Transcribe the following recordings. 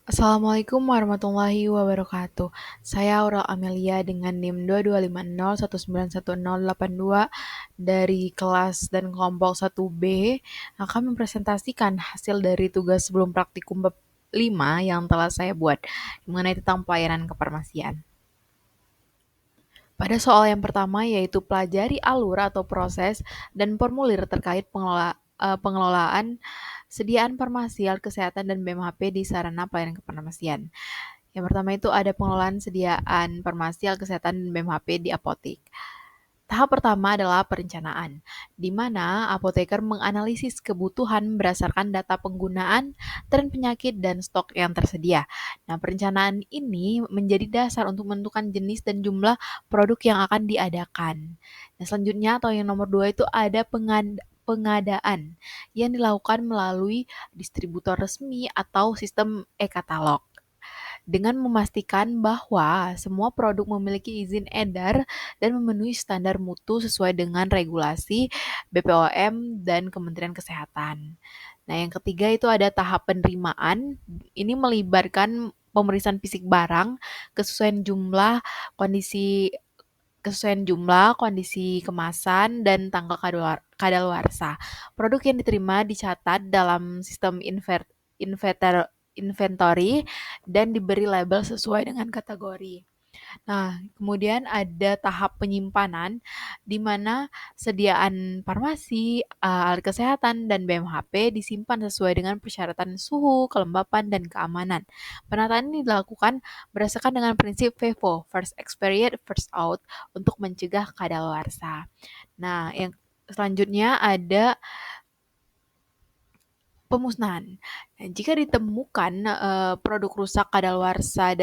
Assalamualaikum warahmatullahi wabarakatuh. Saya Aurel Amelia dengan NIM 2250191082 dari kelas dan kelompok 1B akan mempresentasikan hasil dari tugas sebelum praktikum bab 5 yang telah saya buat mengenai tentang pelayanan kefarmasian. Pada soal yang pertama yaitu pelajari alur atau proses dan formulir terkait pengelolaan sediaan farmasi, alat kesehatan, dan BMHP di sarana pelayanan kefarmasian. Yang pertama itu ada pengelolaan sediaan farmasi, alat kesehatan, dan BMHP di apotek. Tahap pertama adalah perencanaan, di mana apoteker menganalisis kebutuhan berdasarkan data penggunaan, tren penyakit, dan stok yang tersedia. Nah, perencanaan ini menjadi dasar untuk menentukan jenis dan jumlah produk yang akan diadakan. Nah, selanjutnya atau yang nomor 2 itu ada pengadaan yang dilakukan melalui distributor resmi atau sistem e-katalog dengan memastikan bahwa semua produk memiliki izin edar dan memenuhi standar mutu sesuai dengan regulasi BPOM dan Kementerian Kesehatan. Nah, yang ketiga itu ada tahap penerimaan. Ini melibatkan pemeriksaan fisik barang, kesesuaian jumlah, kondisi kondisi kemasan, dan tanggal kadaluarsa. Produk yang diterima dicatat dalam sistem inventory dan diberi label sesuai dengan kategori. Nah, kemudian ada tahap penyimpanan di mana sediaan farmasi, alat kesehatan, dan BMHP disimpan sesuai dengan persyaratan suhu, kelembapan, dan keamanan. Penataan ini dilakukan berdasarkan dengan prinsip FIFO, First Expired, First Out, untuk mencegah kadaluarsa. Nah, yang selanjutnya ada pemusnahan. Nah, jika ditemukan produk rusak kadaluarsa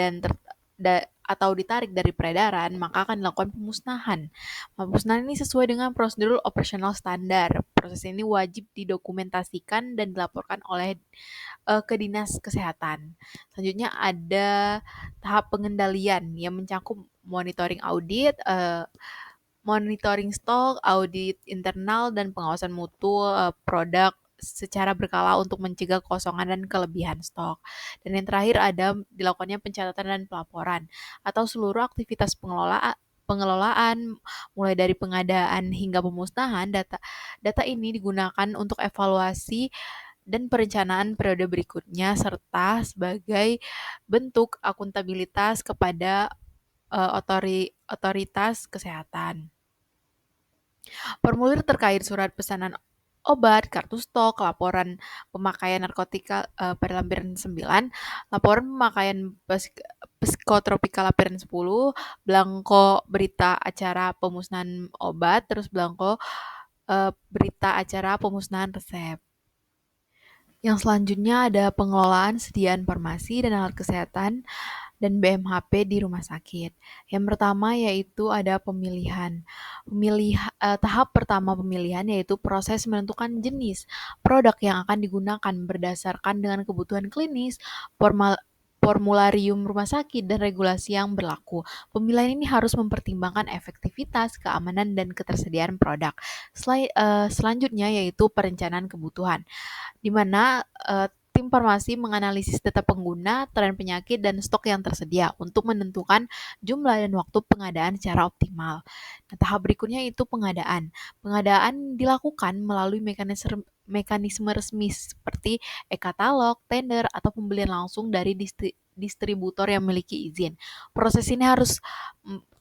atau ditarik dari peredaran, maka akan dilakukan pemusnahan. Pemusnahan ini sesuai dengan prosedur operasional standar. Proses ini wajib didokumentasikan dan dilaporkan oleh ke Dinas Kesehatan. Selanjutnya ada tahap pengendalian yang mencakup monitoring audit, monitoring stok, audit internal, dan pengawasan mutu produk secara berkala untuk mencegah kekosongan dan kelebihan stok. Dan yang terakhir ada dilakukannya pencatatan dan pelaporan atau seluruh aktivitas pengelolaan mulai dari pengadaan hingga pemusnahan. Data ini digunakan untuk evaluasi dan perencanaan periode berikutnya serta sebagai bentuk akuntabilitas kepada otoritas kesehatan. Formulir terkait surat pesanan obat, kartu stok, laporan pemakaian narkotika pada lampiran 9, laporan pemakaian psikotropika lampiran 10, belangko berita acara pemusnahan obat, terus belangko berita acara pemusnahan resep. Yang selanjutnya ada pengelolaan sediaan farmasi dan alat kesehatan dan BMHP di rumah sakit. Yang pertama yaitu ada pemilihan. Tahap pertama pemilihan yaitu proses menentukan jenis produk yang akan digunakan berdasarkan dengan kebutuhan klinis, formularium rumah sakit, dan regulasi yang berlaku. Pemilihan ini harus mempertimbangkan efektivitas, keamanan, dan ketersediaan produk. Selanjutnya yaitu perencanaan kebutuhan, di mana tim farmasi menganalisis data pengguna, tren penyakit, dan stok yang tersedia untuk menentukan jumlah dan waktu pengadaan secara optimal. Nah, tahap berikutnya itu pengadaan. Pengadaan dilakukan melalui mekanisme resmi seperti e-katalog, tender, atau pembelian langsung dari distributor yang memiliki izin. Proses ini harus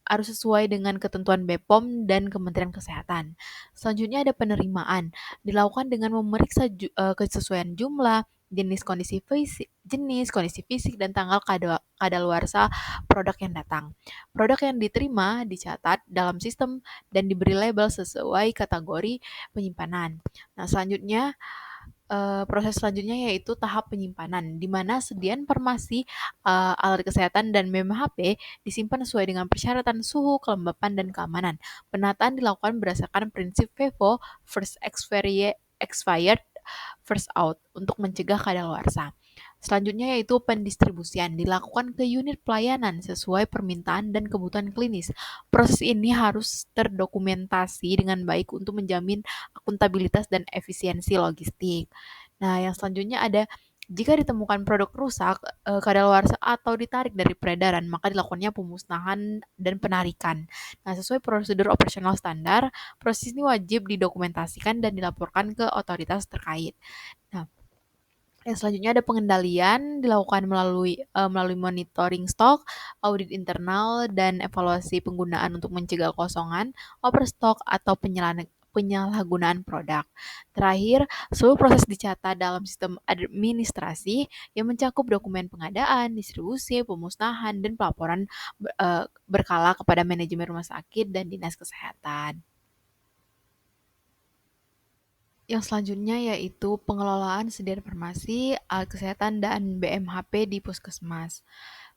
sesuai dengan ketentuan BPOM dan Kementerian Kesehatan. Selanjutnya ada penerimaan. Dilakukan dengan memeriksa kesesuaian jumlah, jenis, kondisi fisik, dan tanggal kadaluarsa produk yang datang. Produk yang diterima dicatat dalam sistem dan diberi label sesuai kategori penyimpanan. Nah, proses selanjutnya yaitu tahap penyimpanan, di mana sediaan farmasi, alat kesehatan, dan BMHP disimpan sesuai dengan persyaratan suhu, kelembapan, dan keamanan. Penataan dilakukan berdasarkan prinsip FIFO, First Expired, First Out, untuk mencegah kadaluarsa. Selanjutnya yaitu pendistribusian, dilakukan ke unit pelayanan sesuai permintaan dan kebutuhan klinis. Proses ini harus terdokumentasi dengan baik untuk menjamin akuntabilitas dan efisiensi logistik. Nah, yang selanjutnya ada Jika ditemukan produk rusak, kadaluarsa atau ditarik dari peredaran, maka dilakukannya pemusnahan dan penarikan. Nah, sesuai prosedur operasional standar, proses ini wajib didokumentasikan dan dilaporkan ke otoritas terkait. Nah, yang selanjutnya ada pengendalian dilakukan melalui monitoring stok, audit internal, dan evaluasi penggunaan untuk mencegah kosongan, overstock, atau penyalahgunaan produk. Terakhir, seluruh proses dicatat dalam sistem administrasi yang mencakup dokumen pengadaan, distribusi, pemusnahan, dan pelaporan berkala kepada manajemen rumah sakit dan dinas kesehatan. Yang selanjutnya yaitu pengelolaan sediaan farmasi, alat kesehatan, dan BMHP di puskesmas.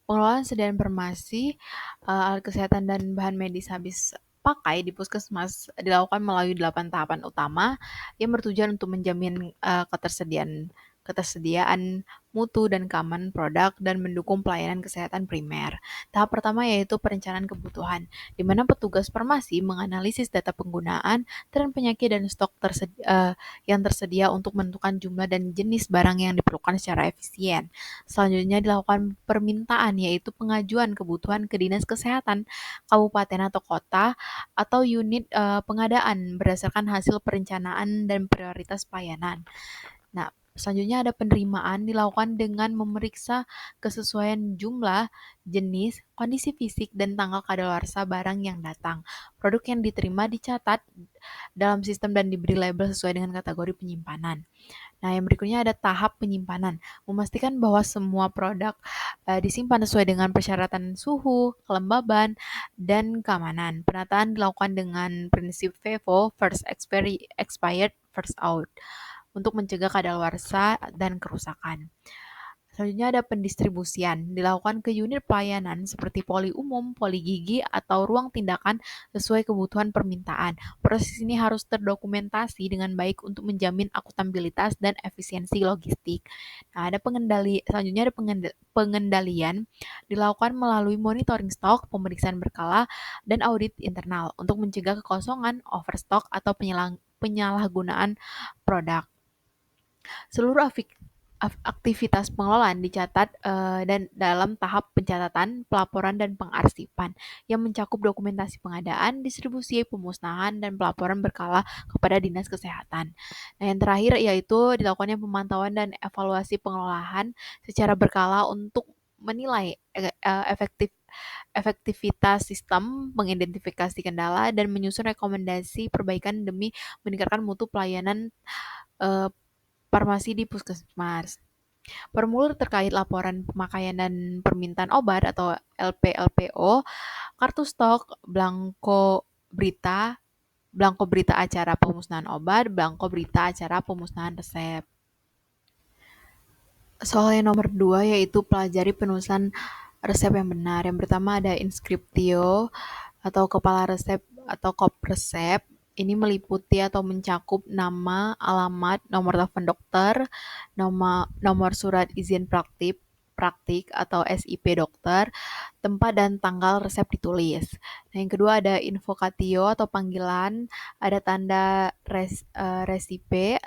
Pengelolaan sediaan farmasi, alat kesehatan, dan bahan medis habis pakai di puskesmas dilakukan melalui 8 tahapan utama yang bertujuan untuk menjamin ketersediaan mutu dan keamanan produk dan mendukung pelayanan kesehatan primer. Tahap pertama yaitu perencanaan kebutuhan, di mana petugas farmasi menganalisis data penggunaan, tren penyakit, dan stok yang tersedia untuk menentukan jumlah dan jenis barang yang diperlukan secara efisien. Selanjutnya dilakukan permintaan, yaitu pengajuan kebutuhan ke Dinas Kesehatan, Kabupaten atau Kota, atau unit pengadaan berdasarkan hasil perencanaan dan prioritas pelayanan. Nah, selanjutnya ada penerimaan dilakukan dengan memeriksa kesesuaian jumlah, jenis, kondisi fisik, dan tanggal kadaluarsa barang yang datang. Produk yang diterima dicatat dalam sistem dan diberi label sesuai dengan kategori penyimpanan. Nah, yang berikutnya ada tahap penyimpanan, memastikan bahwa semua produk disimpan sesuai dengan persyaratan suhu, kelembaban, dan keamanan. Penataan dilakukan dengan prinsip FIFO, first expired, first out, untuk mencegah kadaluarsa dan kerusakan. Selanjutnya ada pendistribusian, dilakukan ke unit pelayanan seperti poli umum, poli gigi, atau ruang tindakan sesuai kebutuhan permintaan. Proses ini harus terdokumentasi dengan baik untuk menjamin akuntabilitas dan efisiensi logistik. Nah, selanjutnya ada pengendalian, dilakukan melalui monitoring stok, pemeriksaan berkala, dan audit internal untuk mencegah kekosongan, overstock, atau penyalahgunaan produk. Seluruh aktivitas pengelolaan dicatat dan dalam tahap pencatatan, pelaporan, dan pengarsipan yang mencakup dokumentasi pengadaan, distribusi, pemusnahan, dan pelaporan berkala kepada Dinas Kesehatan. Nah, yang terakhir yaitu dilakukannya pemantauan dan evaluasi pengelolaan secara berkala untuk menilai efektivitas sistem, mengidentifikasi kendala, dan menyusun rekomendasi perbaikan demi meningkatkan mutu pelayanan eh, farmasi di puskesmas. Formulir terkait laporan pemakaian dan permintaan obat atau LPLPO, kartu stok, blanko berita acara pemusnahan obat, blanko berita acara pemusnahan resep. Soal yang nomor 2 yaitu pelajari penulisan resep yang benar. Yang pertama ada inskriptio atau kepala resep atau kop resep. Ini meliputi atau mencakup nama, alamat, nomor telepon dokter, nomor surat izin praktik atau SIP dokter, tempat dan tanggal resep ditulis. Nah, yang kedua ada invocatio atau panggilan, ada tanda resipe,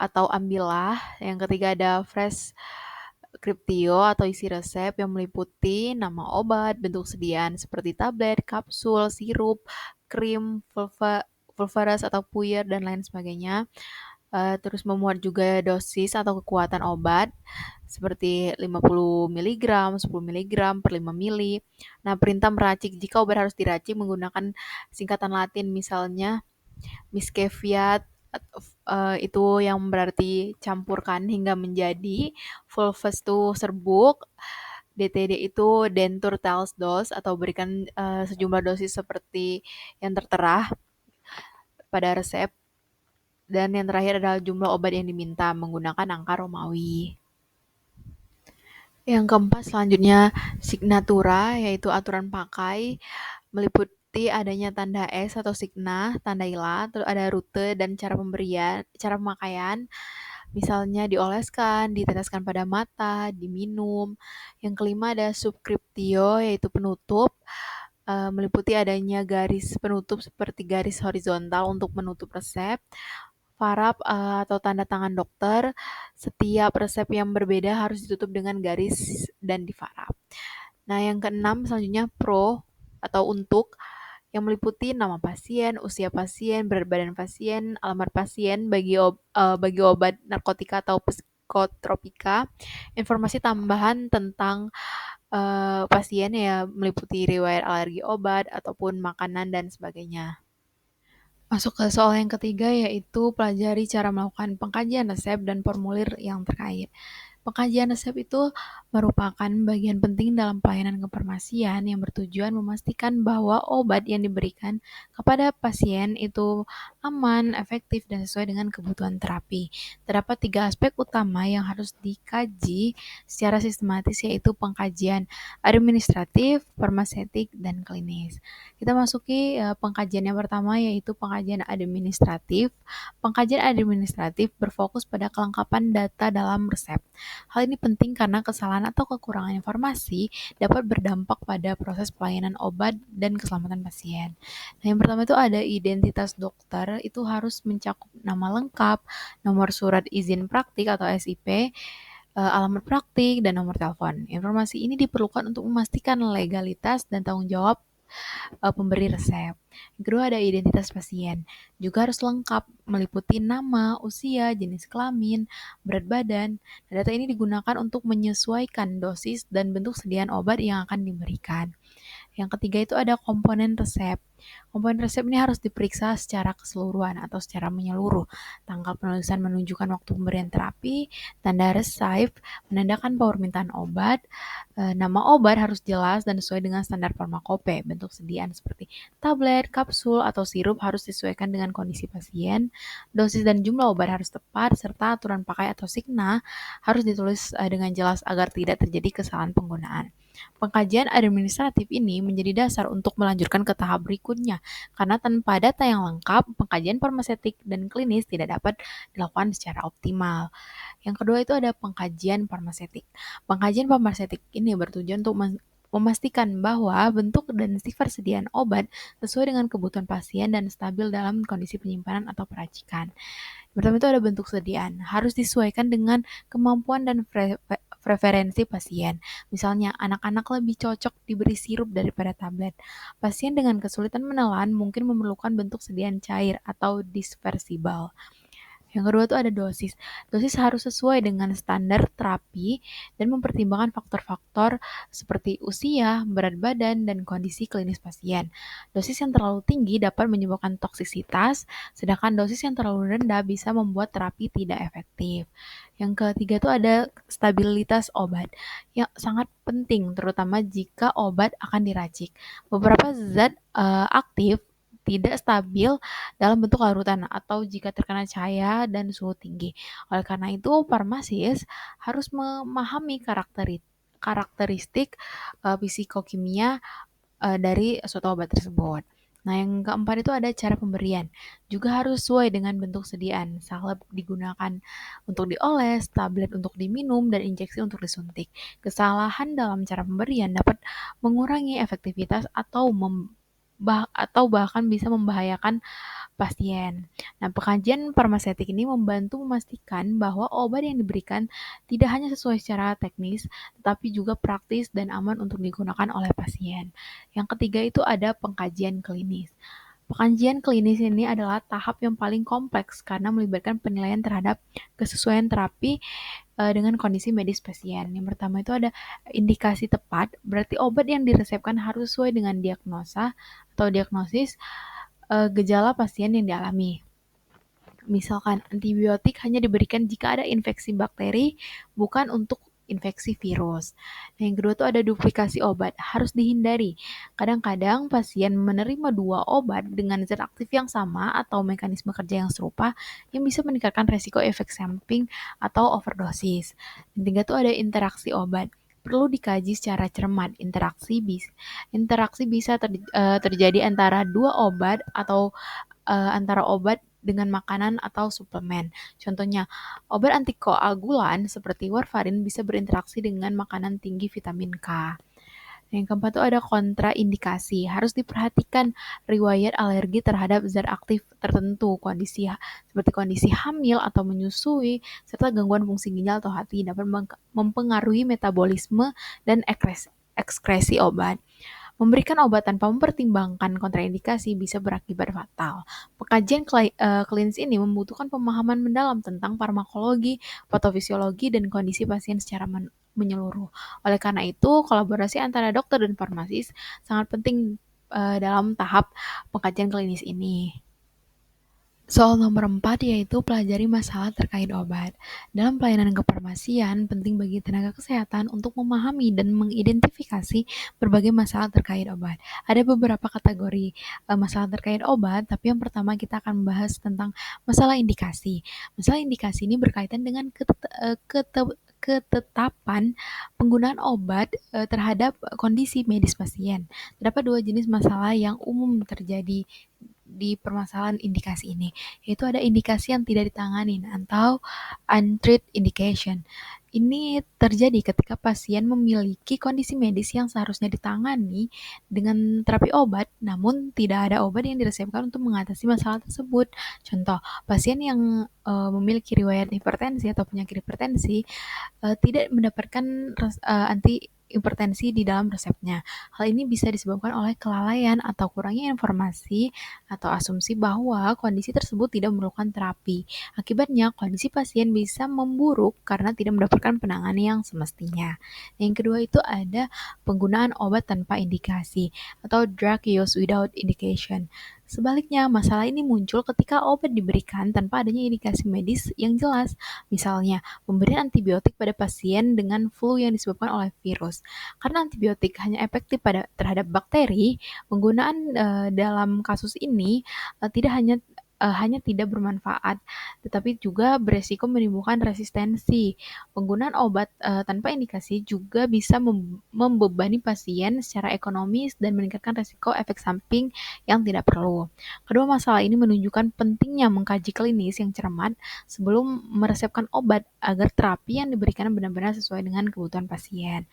atau ambillah. Yang ketiga ada fresh Cryptio atau isi resep yang meliputi nama obat, bentuk sediaan seperti tablet, kapsul, sirup, krim, pulveras atau puyer, dan lain sebagainya. Terus memuat juga dosis atau kekuatan obat seperti 50 mg, 10 mg per 5 mili. Nah, perintah meracik jika obat harus diracik menggunakan singkatan Latin, misalnya Misceviat, itu yang berarti campurkan hingga menjadi, fulvus itu serbuk, DTD itu denture tales dose atau berikan sejumlah dosis seperti yang tertera pada resep, dan yang terakhir adalah jumlah obat yang diminta menggunakan angka Romawi. Yang keempat selanjutnya signatura, yaitu aturan pakai, meliputi adanya tanda S atau signa, tanda ilah, terus ada rute dan cara pemakaian, misalnya dioleskan, diteteskan pada mata, diminum. Yang kelima ada subscriptio, yaitu penutup, meliputi adanya garis penutup seperti garis horizontal untuk menutup resep, Varap atau tanda tangan dokter. Setiap resep yang berbeda harus ditutup dengan garis dan divarap. Nah, yang keenam selanjutnya pro atau untuk yang meliputi nama pasien, usia pasien, berat badan pasien, alamat pasien bagi obat narkotika atau psikotropika, informasi tambahan tentang pasien ya meliputi riwayat alergi obat ataupun makanan dan sebagainya. Masuk ke soal yang ketiga yaitu pelajari cara melakukan pengkajian resep dan formulir yang terkait. Pengkajian resep itu merupakan bagian penting dalam pelayanan kefarmasian yang bertujuan memastikan bahwa obat yang diberikan kepada pasien itu aman, efektif, dan sesuai dengan kebutuhan terapi. Terdapat 3 aspek utama yang harus dikaji secara sistematis yaitu pengkajian administratif, farmaseutik, dan klinis. Kita masuki pengkajian yang pertama yaitu pengkajian administratif. Pengkajian administratif berfokus pada kelengkapan data dalam resep. Hal ini penting karena kesalahan atau kekurangan informasi dapat berdampak pada proses pelayanan obat dan keselamatan pasien. Nah, yang pertama itu ada identitas dokter, itu harus mencakup nama lengkap, nomor surat izin praktik atau SIP, alamat praktik, dan nomor telepon. Informasi ini diperlukan untuk memastikan legalitas dan tanggung jawab pemberi resep. Yang kedua ada identitas pasien. Juga harus lengkap, meliputi nama, usia, jenis kelamin, berat badan. Nah, data ini digunakan untuk menyesuaikan dosis dan bentuk sediaan obat yang akan diberikan. Yang ketiga itu ada komponen resep. Komponen resep ini harus diperiksa secara keseluruhan atau secara menyeluruh. Tanggal penulisan menunjukkan waktu pemberian terapi, tanda resep menandakan permintaan obat, nama obat harus jelas dan sesuai dengan standar farmakope. Bentuk sediaan seperti tablet, kapsul, atau sirup harus disesuaikan dengan kondisi pasien. Dosis dan jumlah obat harus tepat, serta aturan pakai atau signa harus ditulis dengan jelas agar tidak terjadi kesalahan penggunaan. Pengkajian administratif ini menjadi dasar untuk melanjutkan ke tahap berikutnya, karena tanpa data yang lengkap, pengkajian farmaseutik dan klinis tidak dapat dilakukan secara optimal. Yang kedua itu ada pengkajian farmaseutik. Pengkajian farmaseutik ini bertujuan untuk memastikan bahwa bentuk dan sifat sediaan obat sesuai dengan kebutuhan pasien dan stabil dalam kondisi penyimpanan atau peracikan. Pertama itu ada bentuk sediaan, harus disesuaikan dengan kemampuan dan preferensi pasien. Misalnya, anak-anak lebih cocok diberi sirup daripada tablet. Pasien dengan kesulitan menelan mungkin memerlukan bentuk sediaan cair atau dispersible. Yang kedua itu ada dosis. Dosis harus sesuai dengan standar terapi dan mempertimbangkan faktor-faktor seperti usia, berat badan, dan kondisi klinis pasien. Dosis yang terlalu tinggi dapat menyebabkan toksisitas, sedangkan dosis yang terlalu rendah bisa membuat terapi tidak efektif. Yang ketiga itu ada stabilitas obat yang sangat penting terutama jika obat akan diracik. Beberapa zat aktif tidak stabil dalam bentuk larutan atau jika terkena cahaya dan suhu tinggi. Oleh karena itu, farmasis harus memahami karakteristik fisikokimia dari suatu obat tersebut. Nah, yang keempat itu ada cara pemberian. Juga harus sesuai dengan bentuk sediaan. Salep digunakan untuk dioles, tablet untuk diminum, dan injeksi untuk disuntik. Kesalahan dalam cara pemberian dapat mengurangi efektivitas atau bahkan bisa membahayakan pasien. Nah, pengkajian farmaseutik ini membantu memastikan bahwa obat yang diberikan tidak hanya sesuai secara teknis, tetapi juga praktis dan aman untuk digunakan oleh pasien. Yang ketiga itu ada pengkajian klinis. Pengkajian klinis ini adalah tahap yang paling kompleks karena melibatkan penilaian terhadap kesesuaian terapi dengan kondisi medis pasien. Yang pertama itu ada indikasi tepat, berarti obat yang diresepkan harus sesuai dengan diagnosa atau diagnosis gejala pasien yang dialami. Misalkan antibiotik hanya diberikan jika ada infeksi bakteri, bukan untuk infeksi virus. Nah, yang kedua itu ada duplikasi obat, harus dihindari. Kadang-kadang pasien menerima 2 obat dengan zat aktif yang sama atau mekanisme kerja yang serupa yang bisa meningkatkan resiko efek samping atau overdosis. Yang ketiga itu ada interaksi obat. Perlu dikaji secara cermat. Interaksi bisa terjadi antara 2 obat atau antara obat dengan makanan atau suplemen. Contohnya, obat antikoagulan seperti warfarin bisa berinteraksi dengan makanan tinggi vitamin K. Yang keempat itu ada kontraindikasi. Harus diperhatikan riwayat alergi terhadap zat aktif tertentu, seperti kondisi hamil atau menyusui, serta gangguan fungsi ginjal atau hati dapat mempengaruhi metabolisme dan ekskresi obat. Memberikan obat tanpa mempertimbangkan kontraindikasi bisa berakibat fatal. Pengkajian klinis ini membutuhkan pemahaman mendalam tentang farmakologi, patofisiologi, dan kondisi pasien secara menyeluruh. Oleh karena itu, kolaborasi antara dokter dan farmasis sangat penting dalam tahap pengkajian klinis ini. Soal nomor 4 yaitu pelajari masalah terkait obat. Dalam pelayanan kefarmasian, penting bagi tenaga kesehatan untuk memahami dan mengidentifikasi berbagai masalah terkait obat. Ada beberapa kategori masalah terkait obat, tapi yang pertama kita akan membahas tentang masalah indikasi. Masalah indikasi ini berkaitan dengan ketetapan penggunaan obat terhadap kondisi medis pasien. Terdapat dua jenis masalah yang umum terjadi di permasalahan indikasi ini, yaitu ada indikasi yang tidak ditangani atau untreated indication. Ini terjadi ketika pasien memiliki kondisi medis yang seharusnya ditangani dengan terapi obat, namun tidak ada obat yang diresepkan untuk mengatasi masalah tersebut. Contoh, pasien yang memiliki riwayat hipertensi atau penyakit hipertensi tidak mendapatkan anti hipertensi di dalam resepnya. Hal ini bisa disebabkan oleh kelalaian atau kurangnya informasi atau asumsi bahwa kondisi tersebut tidak memerlukan terapi. Akibatnya, kondisi pasien bisa memburuk karena tidak mendapatkan penanganan yang semestinya. Yang kedua itu ada penggunaan obat tanpa indikasi atau drug use without indication. Sebaliknya, masalah ini muncul ketika obat diberikan tanpa adanya indikasi medis yang jelas. Misalnya, pemberian antibiotik pada pasien dengan flu yang disebabkan oleh virus. Karena antibiotik hanya efektif terhadap bakteri, penggunaan dalam kasus ini hanya tidak bermanfaat, tetapi juga beresiko menimbulkan resistensi. Penggunaan obat tanpa indikasi juga bisa membebani pasien secara ekonomis dan meningkatkan resiko efek samping yang tidak perlu. Kedua masalah ini menunjukkan pentingnya mengkaji klinis yang cermat sebelum meresepkan obat agar terapi yang diberikan benar-benar sesuai dengan kebutuhan pasien.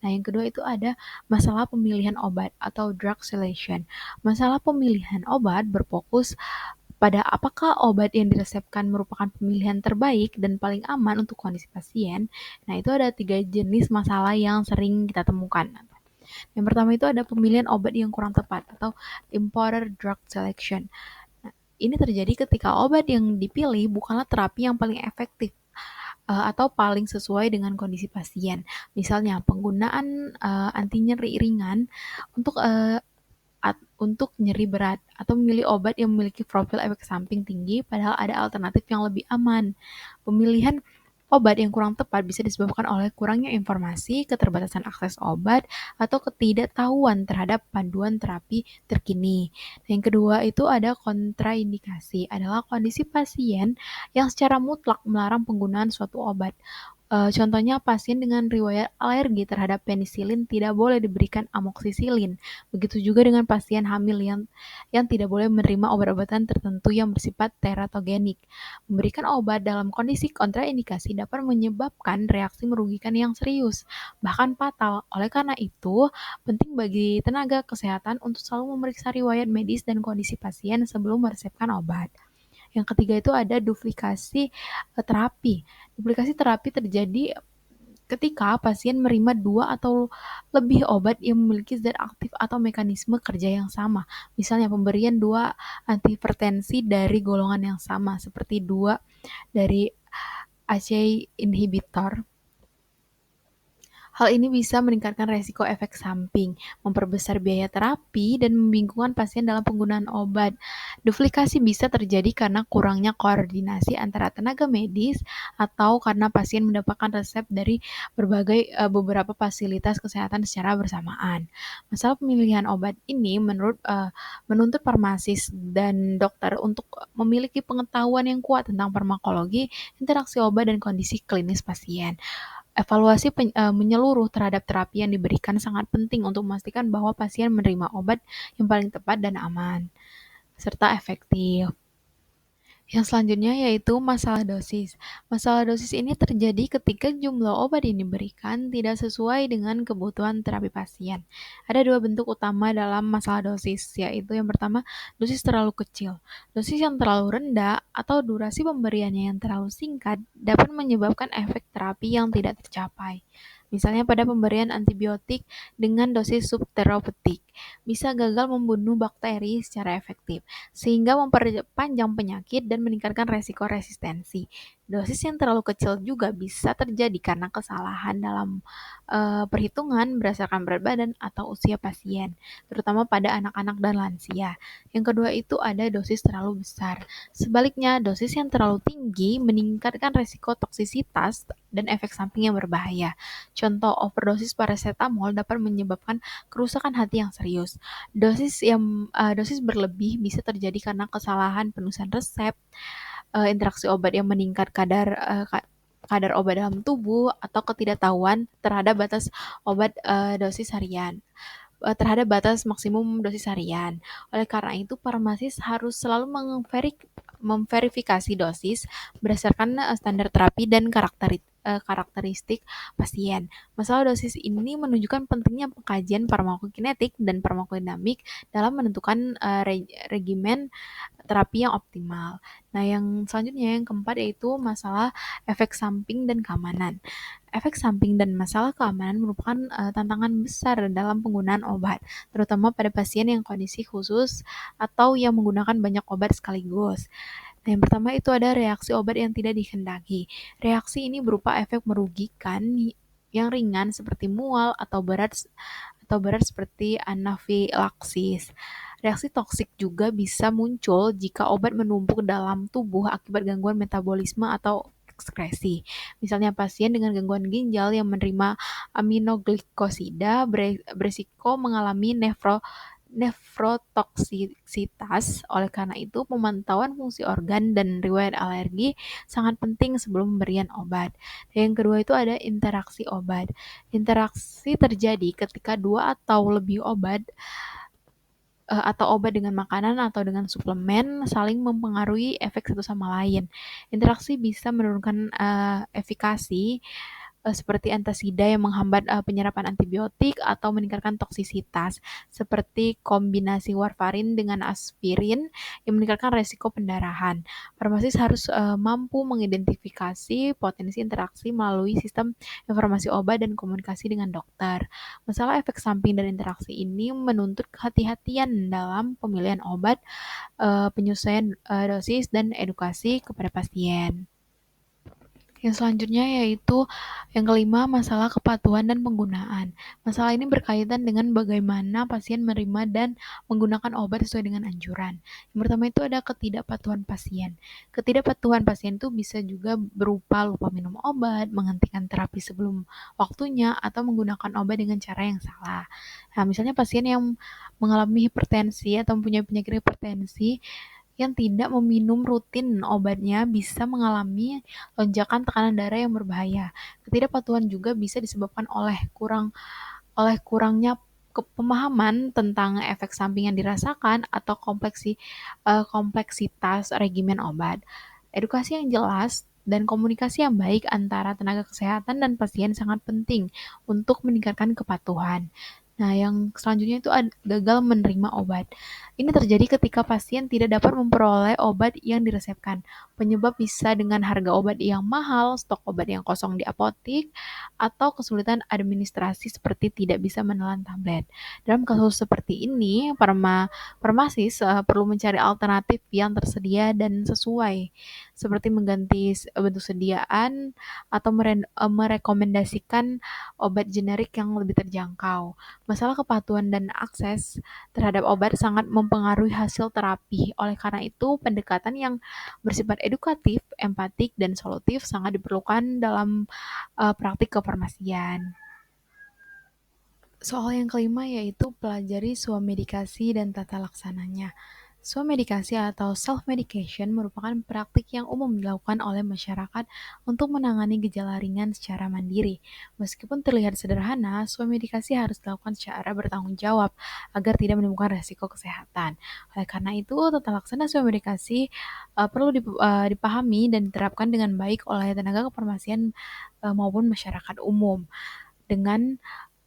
Nah, yang kedua itu ada masalah pemilihan obat atau drug selection. Masalah pemilihan obat berfokus pada apakah obat yang diresepkan merupakan pemilihan terbaik dan paling aman untuk kondisi pasien. Nah, itu ada 3 jenis masalah yang sering kita temukan. Yang pertama itu ada pemilihan obat yang kurang tepat atau improper drug selection. Nah, ini terjadi ketika obat yang dipilih bukanlah terapi yang paling efektif atau paling sesuai dengan kondisi pasien. Misalnya penggunaan anti nyeri ringan untuk nyeri berat atau memilih obat yang memiliki profil efek samping tinggi padahal ada alternatif yang lebih aman. Pemilihan obat yang kurang tepat bisa disebabkan oleh kurangnya informasi, keterbatasan akses obat, atau ketidaktahuan terhadap panduan terapi terkini. Yang kedua itu ada kontraindikasi, adalah kondisi pasien yang secara mutlak melarang penggunaan suatu obat. Contohnya pasien dengan riwayat alergi terhadap penisilin tidak boleh diberikan amoksisilin. Begitu juga dengan pasien hamil yang tidak boleh menerima obat-obatan tertentu yang bersifat teratogenik. Memberikan obat dalam kondisi kontraindikasi dapat menyebabkan reaksi merugikan yang serius, bahkan fatal. Oleh karena itu, penting bagi tenaga kesehatan untuk selalu memeriksa riwayat medis dan kondisi pasien sebelum meresepkan obat. Yang ketiga itu ada duplikasi terapi. Duplikasi terapi terjadi ketika pasien menerima 2 atau lebih obat yang memiliki zat aktif atau mekanisme kerja yang sama. Misalnya pemberian 2 antihipertensi dari golongan yang sama, seperti 2 dari ACE inhibitor. Hal ini bisa meningkatkan resiko efek samping, memperbesar biaya terapi, dan membingungkan pasien dalam penggunaan obat. Duplikasi bisa terjadi karena kurangnya koordinasi antara tenaga medis atau karena pasien mendapatkan resep dari beberapa fasilitas kesehatan secara bersamaan. Masalah pemilihan obat ini menuntut farmasis dan dokter untuk memiliki pengetahuan yang kuat tentang farmakologi, interaksi obat, dan kondisi klinis pasien. Evaluasi menyeluruh terhadap terapi yang diberikan sangat penting untuk memastikan bahwa pasien menerima obat yang paling tepat dan aman, serta efektif. Yang selanjutnya yaitu masalah dosis. Masalah dosis ini terjadi ketika jumlah obat yang diberikan tidak sesuai dengan kebutuhan terapi pasien. Ada dua bentuk utama dalam masalah dosis, yaitu yang pertama, dosis terlalu kecil. Dosis yang terlalu rendah atau durasi pemberiannya yang terlalu singkat dapat menyebabkan efek terapi yang tidak tercapai. Misalnya pada pemberian antibiotik dengan dosis subterapeutik, bisa gagal membunuh bakteri secara efektif sehingga memperpanjang penyakit dan meningkatkan resiko resistensi. Dosis yang terlalu kecil juga bisa terjadi karena kesalahan dalam perhitungan berdasarkan berat badan atau usia pasien, terutama pada anak-anak dan lansia. Yang kedua itu ada dosis terlalu besar. Sebaliknya, dosis yang terlalu tinggi meningkatkan resiko toksisitas dan efek samping yang berbahaya. Contoh, overdosis paracetamol dapat menyebabkan kerusakan hati yang serius. Dosis berlebih bisa terjadi karena kesalahan penulisan resep, interaksi obat yang meningkat kadar obat dalam tubuh, atau ketidaktahuan terhadap batas maksimum dosis harian. Oleh karena itu, farmasis harus selalu memverifikasi dosis berdasarkan standar terapi dan karakteristik pasien. Masalah dosis ini menunjukkan pentingnya pengkajian farmakokinetik dan farmakodinamik dalam menentukan regimen terapi yang optimal. Nah, yang selanjutnya yang keempat yaitu masalah efek samping dan keamanan. Efek samping dan masalah keamanan merupakan tantangan besar dalam penggunaan obat, terutama pada pasien yang kondisi khusus atau yang menggunakan banyak obat sekaligus. Nah, yang pertama itu ada reaksi obat yang tidak dikehendaki. Reaksi ini berupa efek merugikan yang ringan seperti mual atau berat seperti anafilaksis. Reaksi toksik juga bisa muncul jika obat menumpuk dalam tubuh akibat gangguan metabolisme atau ekskresi. Misalnya pasien dengan gangguan ginjal yang menerima aminoglikosida beresiko mengalami nefrotoksisitas. Oleh karena itu, pemantauan fungsi organ dan riwayat alergi sangat penting sebelum pemberian obat. Dan yang kedua itu ada interaksi obat. Interaksi terjadi ketika dua atau lebih obat dengan makanan atau dengan suplemen saling mempengaruhi efek satu sama lain. Interaksi bisa menurunkan efikasi seperti antasida yang menghambat penyerapan antibiotik atau meningkatkan toksisitas, seperti kombinasi warfarin dengan aspirin yang meningkatkan resiko pendarahan. Farmasis harus mampu mengidentifikasi potensi interaksi melalui sistem informasi obat dan komunikasi dengan dokter. Masalah efek samping dan interaksi ini menuntut kehati-hatian dalam pemilihan obat, penyesuaian dosis, dan edukasi kepada pasien. Yang selanjutnya yaitu yang kelima, masalah kepatuhan dan penggunaan. Masalah ini berkaitan dengan bagaimana pasien menerima dan menggunakan obat sesuai dengan anjuran. Yang pertama itu ada ketidakpatuhan pasien. Ketidakpatuhan pasien itu bisa juga berupa lupa minum obat, menghentikan terapi sebelum waktunya, atau menggunakan obat dengan cara yang salah. Nah, misalnya pasien yang mengalami hipertensi atau mempunyai penyakit hipertensi yang tidak meminum rutin obatnya bisa mengalami lonjakan tekanan darah yang berbahaya. Ketidakpatuhan juga bisa disebabkan oleh kurangnya pemahaman tentang efek samping yang dirasakan atau kompleksitas regimen obat. Edukasi yang jelas dan komunikasi yang baik antara tenaga kesehatan dan pasien sangat penting untuk meningkatkan kepatuhan. Nah, yang selanjutnya itu gagal menerima obat. Ini terjadi ketika pasien tidak dapat memperoleh obat yang diresepkan. Penyebab bisa dengan harga obat yang mahal, stok obat yang kosong di apotik, atau kesulitan administrasi seperti tidak bisa menelan tablet. Dalam kasus seperti ini, farmasis perlu mencari alternatif yang tersedia dan sesuai, seperti mengganti bentuk sediaan atau merekomendasikan obat generik yang lebih terjangkau. Masalah kepatuhan dan akses terhadap obat sangat mempengaruhi hasil terapi. Oleh karena itu, pendekatan yang bersifat edukatif, empatik, dan solutif sangat diperlukan dalam praktik kefarmasian. Soal yang kelima yaitu pelajari swamedikasi dan tata laksananya. Swamedikasi atau self-medication merupakan praktik yang umum dilakukan oleh masyarakat untuk menangani gejala ringan secara mandiri. Meskipun terlihat sederhana, swamedikasi harus dilakukan secara bertanggung jawab agar tidak menimbulkan resiko kesehatan. Oleh karena itu, tata laksana swamedikasi perlu dipahami dan diterapkan dengan baik oleh tenaga kefarmasian maupun masyarakat umum dengan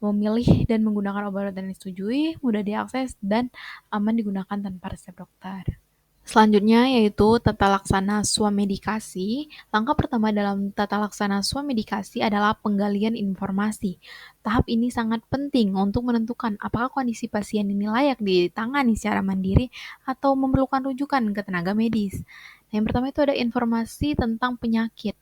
memilih dan menggunakan obat yang disetujui, mudah diakses, dan aman digunakan tanpa resep dokter. Selanjutnya yaitu tata laksana swamedikasi. Langkah pertama dalam tata laksana swamedikasi adalah penggalian informasi. Tahap ini sangat penting untuk menentukan apakah kondisi pasien ini layak ditangani secara mandiri atau memerlukan rujukan ke tenaga medis. Nah, yang pertama itu ada informasi tentang penyakit.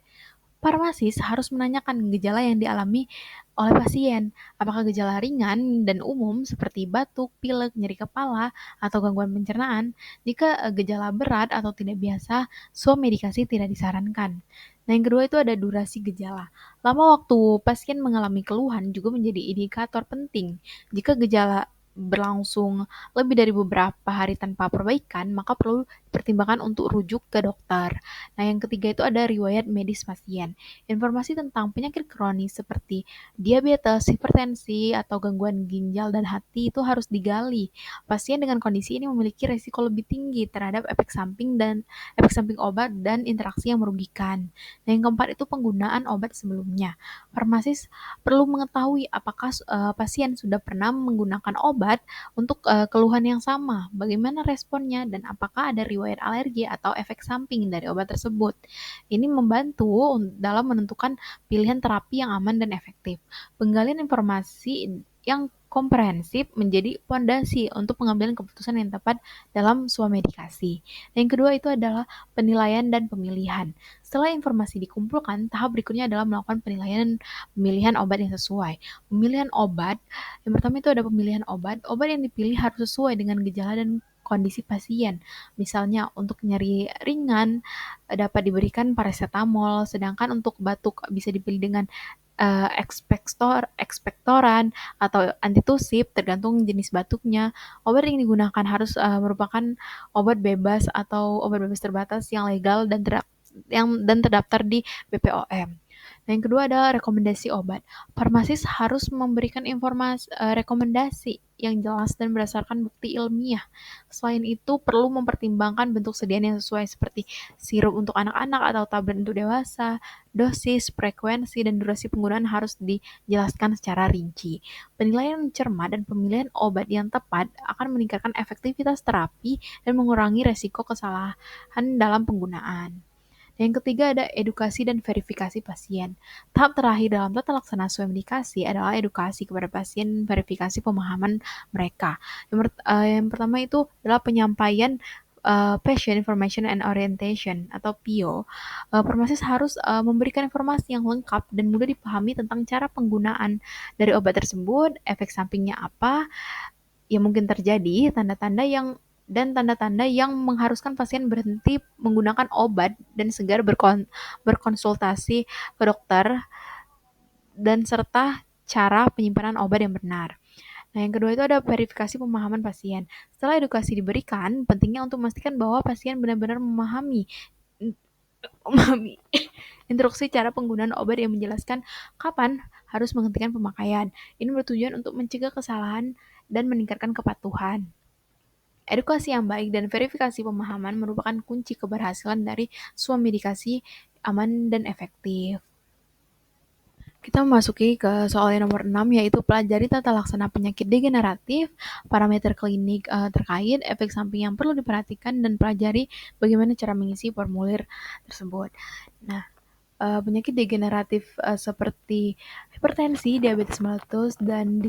Farmasis harus menanyakan gejala yang dialami oleh pasien, apakah gejala ringan dan umum seperti batuk, pilek, nyeri kepala, atau gangguan pencernaan. Jika gejala berat atau tidak biasa, swamedikasi tidak disarankan. Nah, yang kedua itu ada durasi gejala. Lama waktu pasien mengalami keluhan juga menjadi indikator penting. Jika gejala berlangsung lebih dari beberapa hari tanpa perbaikan, maka perlu dipertimbangkan untuk rujuk ke dokter. Nah, yang ketiga itu ada riwayat medis pasien. Informasi tentang penyakit kronis seperti diabetes, hipertensi, atau gangguan ginjal dan hati itu harus digali. Pasien dengan kondisi ini memiliki risiko lebih tinggi terhadap efek samping obat dan interaksi yang merugikan. Nah, yang keempat itu penggunaan obat sebelumnya. Farmasis perlu mengetahui apakah pasien sudah pernah menggunakan obat untuk keluhan yang sama, bagaimana responnya, dan apakah ada riwayat alergi atau efek samping dari obat tersebut. Ini membantu dalam menentukan pilihan terapi yang aman dan efektif. Penggalian informasi yang komprehensif menjadi pondasi untuk pengambilan keputusan yang tepat dalam swamedikasi. Yang kedua itu adalah penilaian dan pemilihan. Setelah informasi dikumpulkan, tahap berikutnya adalah melakukan penilaian pemilihan obat yang sesuai. Pemilihan obat, yang pertama itu ada pemilihan obat. Obat yang dipilih harus sesuai dengan gejala dan kondisi pasien. Misalnya untuk nyeri ringan dapat diberikan paracetamol, sedangkan untuk batuk bisa dipilih dengan ekspektoran atau antitusif tergantung jenis batuknya. Obat yang digunakan harus merupakan obat bebas atau obat bebas terbatas yang legal dan terdaftar di BPOM. Nah, yang kedua adalah rekomendasi obat. Farmasis harus memberikan rekomendasi yang jelas dan berdasarkan bukti ilmiah. Selain itu, perlu mempertimbangkan bentuk sediaan yang sesuai seperti sirup untuk anak-anak atau tablet untuk dewasa, dosis, frekuensi, dan durasi penggunaan harus dijelaskan secara rinci. Penilaian cermat dan pemilihan obat yang tepat akan meningkatkan efektivitas terapi dan mengurangi resiko kesalahan dalam penggunaan. Yang ketiga ada edukasi dan verifikasi pasien. Tahap terakhir dalam tata laksana swamedikasi adalah edukasi kepada pasien, verifikasi pemahaman mereka. Yang pertama itu adalah penyampaian Patient Information and Orientation atau PIO. Farmasis harus memberikan informasi yang lengkap dan mudah dipahami tentang cara penggunaan dari obat tersebut, efek sampingnya apa, yang mungkin terjadi, tanda-tanda yang mengharuskan pasien berhenti menggunakan obat dan segera berkonsultasi ke dokter dan serta cara penyimpanan obat yang benar. Nah, yang kedua itu ada verifikasi pemahaman pasien. Setelah edukasi diberikan, pentingnya untuk memastikan bahwa pasien benar-benar memahami instruksi cara penggunaan obat yang menjelaskan kapan harus menghentikan pemakaian. Ini bertujuan untuk mencegah kesalahan dan meningkatkan kepatuhan. Edukasi yang baik dan verifikasi pemahaman merupakan kunci keberhasilan dari swamedikasi aman dan efektif. Kita memasuki ke soal yang nomor 6, yaitu pelajari tata laksana penyakit degeneratif, parameter klinik terkait, efek samping yang perlu diperhatikan, dan pelajari bagaimana cara mengisi formulir tersebut. Nah, penyakit degeneratif seperti hipertensi, diabetes mellitus, dan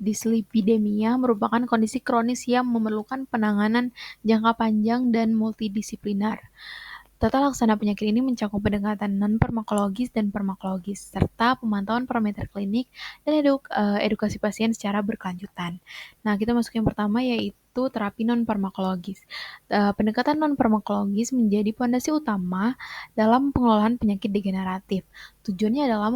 dislipidemia merupakan kondisi kronis yang memerlukan penanganan jangka panjang dan multidisipliner. Tata laksana penyakit ini mencakup pendekatan non-farmakologis dan farmakologis, serta pemantauan parameter klinik dan edukasi pasien secara berkelanjutan. Nah, kita masuk yang pertama, yaitu yaitu terapi non-farmakologis. Pendekatan non-farmakologis menjadi pondasi utama dalam pengelolaan penyakit degeneratif. Tujuannya adalah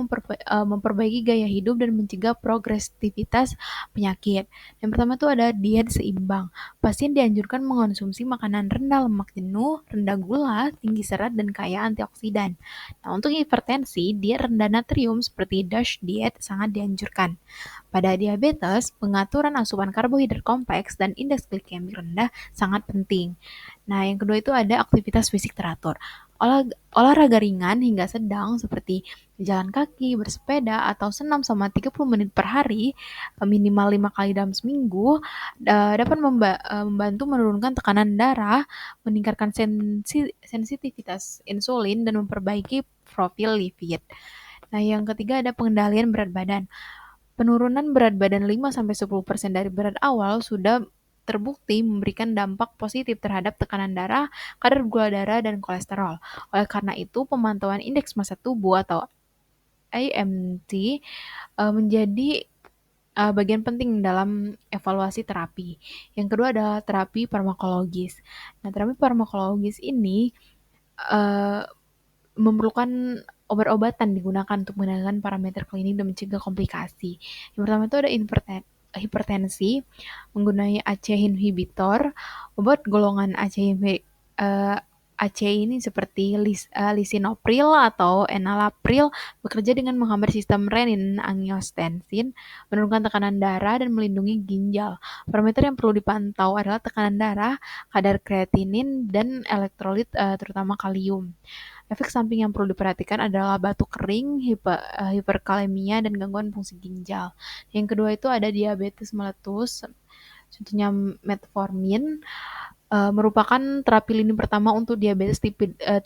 memperbaiki gaya hidup dan mencegah progresivitas penyakit. Yang pertama itu ada diet seimbang. Pasien dianjurkan mengonsumsi makanan rendah lemak jenuh, rendah gula, tinggi serat, dan kaya antioksidan. Nah, untuk hipertensi, diet rendah natrium seperti DASH diet sangat dianjurkan. Pada diabetes, pengaturan asupan karbohidrat kompleks dan indeks glikemik rendah sangat penting. Nah, yang kedua itu ada aktivitas fisik teratur. Olahraga ringan hingga sedang seperti jalan kaki, bersepeda, atau senam selama 30 menit per hari, minimal 5 kali dalam seminggu, dapat membantu menurunkan tekanan darah, meningkatkan sensitivitas insulin, dan memperbaiki profil lipid. Nah, yang ketiga ada pengendalian berat badan. Penurunan berat badan 5-10% dari berat awal sudah terbukti memberikan dampak positif terhadap tekanan darah, kadar gula darah, dan kolesterol. Oleh karena itu, pemantauan indeks massa tubuh atau IMT menjadi bagian penting dalam evaluasi terapi. Yang kedua adalah terapi farmakologis. Nah, terapi farmakologis ini uh, memerlukan obat-obatan digunakan untuk mengendalikan parameter klinik dan mencegah komplikasi. Yang pertama itu ada hipertensi menggunakan ACE inhibitor. Obat golongan ACE ini seperti lisinopril atau enalapril bekerja dengan menghambat sistem renin-angiotensin, menurunkan tekanan darah dan melindungi ginjal. Parameter yang perlu dipantau adalah tekanan darah, kadar kreatinin, dan elektrolit terutama kalium. Efek samping yang perlu diperhatikan adalah batuk kering, hiperkalemia, dan gangguan fungsi ginjal. Yang kedua itu ada diabetes meletus, contohnya metformin, merupakan terapi lini pertama untuk diabetes tipe 2.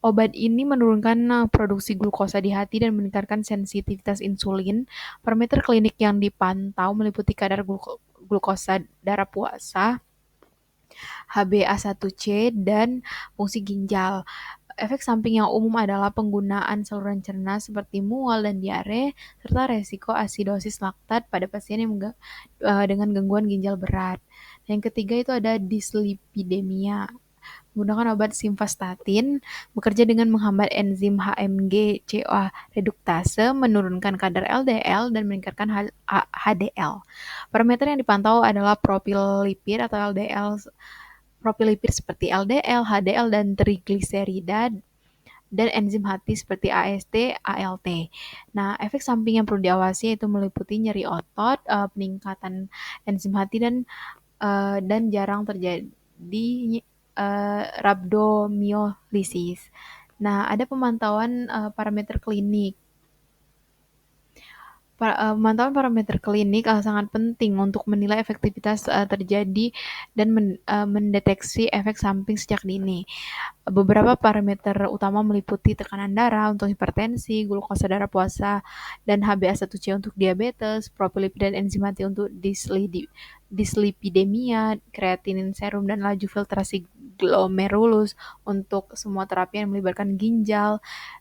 Obat ini menurunkan produksi glukosa di hati dan meningkatkan sensitivitas insulin. Parameter klinik yang dipantau meliputi kadar glukosa darah puasa, HbA1c, dan fungsi ginjal. Efek samping yang umum adalah penggunaan saluran cerna seperti mual dan diare, serta resiko asidosis laktat pada pasien yang dengan gangguan ginjal berat. Yang ketiga itu ada dislipidemia. Menggunakan obat simvastatin, bekerja dengan menghambat enzim HMG CoA reduktase, menurunkan kadar LDL, dan meningkatkan HDL. Parameter yang dipantau adalah profil lipid atau LDL, profil lipid seperti LDL, HDL, dan trigliserida, dan enzim hati seperti AST, ALT. Nah, efek samping yang perlu diawasi itu meliputi nyeri otot, peningkatan enzim hati, dan jarang terjadi rhabdomyolysis. Nah, ada pemantauan parameter klinik. Pemantauan parameter klinik sangat penting untuk menilai efektivitas terjadi dan mendeteksi efek samping sejak dini. Beberapa parameter utama meliputi tekanan darah untuk hipertensi, glukosa darah puasa, dan HbA1c untuk diabetes, profil lipid dan enzim hati untuk dislipidemia, kreatinin serum, dan laju filtrasi glomerulus untuk semua terapi yang melibatkan ginjal,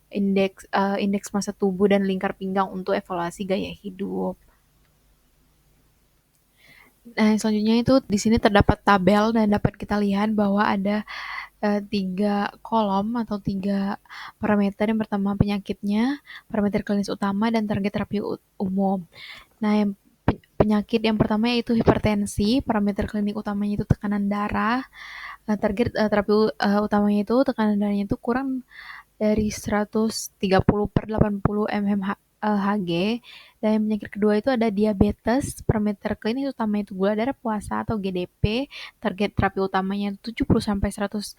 indeks massa tubuh, dan lingkar pinggang untuk evaluasi gaya hidup. Nah, selanjutnya itu di sini terdapat tabel dan dapat kita lihat bahwa ada 3 kolom atau 3 parameter. Yang pertama penyakitnya, parameter klinis utama, dan target terapi umum. Nah, yang penyakit yang pertama yaitu hipertensi, parameter klinik utamanya itu tekanan darah. Target terapi utamanya itu tekanan darahnya itu kurang dari 130/80 mmHg. Dan yang penyakit kedua itu ada diabetes, parameter klinis utama itu gula darah puasa atau GDP, target terapi utamanya 70-130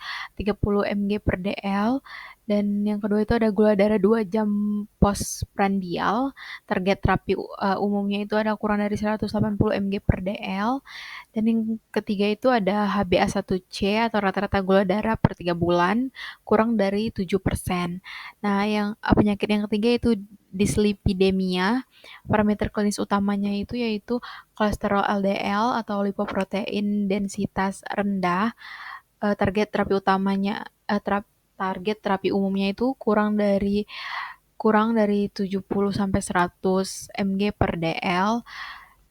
mg per dl. Dan yang kedua itu ada gula darah 2 jam postprandial, target terapi umumnya itu ada kurang dari 180 mg per dl. Dan yang ketiga itu ada HbA1c atau rata-rata gula darah per 3 bulan kurang dari 7%. Nah, yang penyakit yang ketiga itu dislipidemia. Parameter klinis utamanya itu yaitu kolesterol LDL atau lipoprotein densitas rendah. Target terapi utamanya target terapi umumnya itu kurang dari 70 sampai 100 mg per dl.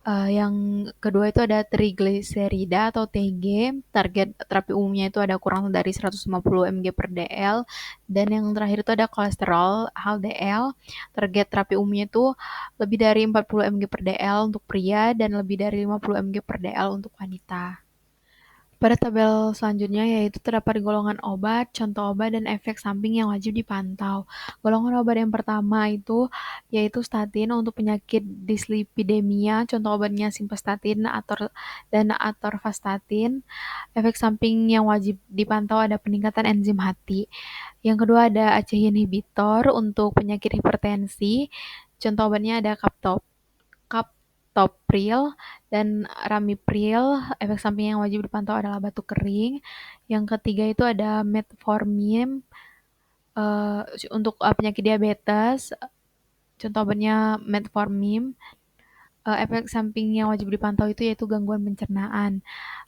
Yang kedua itu ada trigliserida atau TG, target terapi umumnya itu ada kurang dari 150 mg per dl, dan yang terakhir itu ada kolesterol HDL, target terapi umumnya itu lebih dari 40 mg per dl untuk pria dan lebih dari 50 mg per dl untuk wanita. Pada tabel selanjutnya yaitu terdapat golongan obat, contoh obat, dan efek samping yang wajib dipantau. Golongan obat yang pertama itu yaitu statin untuk penyakit dislipidemia, contoh obatnya simvastatin dan atorvastatin. Efek samping yang wajib dipantau ada peningkatan enzim hati. Yang kedua ada ACE inhibitor untuk penyakit hipertensi, contoh obatnya ada captopril dan ramipril. Efek samping yang wajib dipantau adalah batuk kering. Yang ketiga itu ada metformin uh, untuk penyakit diabetes. Contoh obatnya metformin. Efek samping yang wajib dipantau itu yaitu gangguan pencernaan.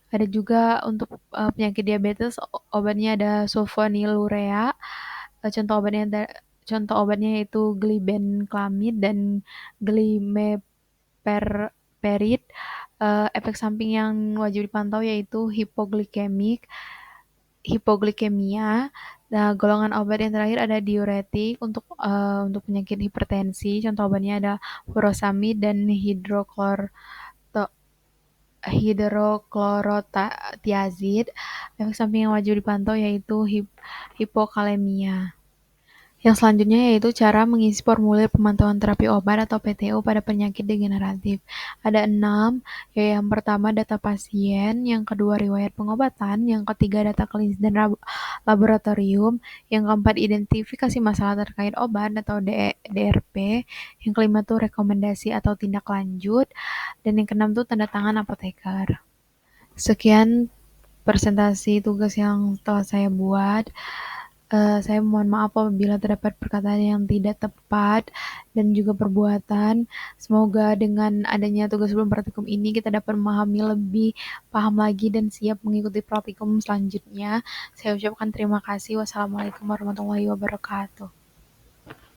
Ada juga untuk penyakit diabetes obatnya ada sulfonylurea. Contoh obatnya yaitu glibenclamid dan glimeperid. Efek samping yang wajib dipantau yaitu hipoglikemia. Nah, golongan obat yang terakhir ada diuretik untuk penyakit hipertensi. Contoh obatnya ada furosemid dan hidroklorotiazid. Efek samping yang wajib dipantau yaitu hipokalemia. Yang selanjutnya yaitu cara mengisi formulir pemantauan terapi obat atau PTO pada penyakit degeneratif. Ada 6, yaitu yang pertama data pasien, yang kedua riwayat pengobatan, yang ketiga data klinis dan laboratorium, yang keempat identifikasi masalah terkait obat atau DRP, yang kelima tuh rekomendasi atau tindak lanjut, dan yang keenam tuh tanda tangan apoteker. Sekian presentasi tugas yang telah saya buat. Saya mohon maaf apabila terdapat perkataan yang tidak tepat dan juga perbuatan. Semoga dengan adanya tugas sebelum praktikum ini kita dapat memahami lebih paham lagi dan siap mengikuti praktikum selanjutnya. Saya ucapkan terima kasih. Wassalamualaikum warahmatullahi wabarakatuh.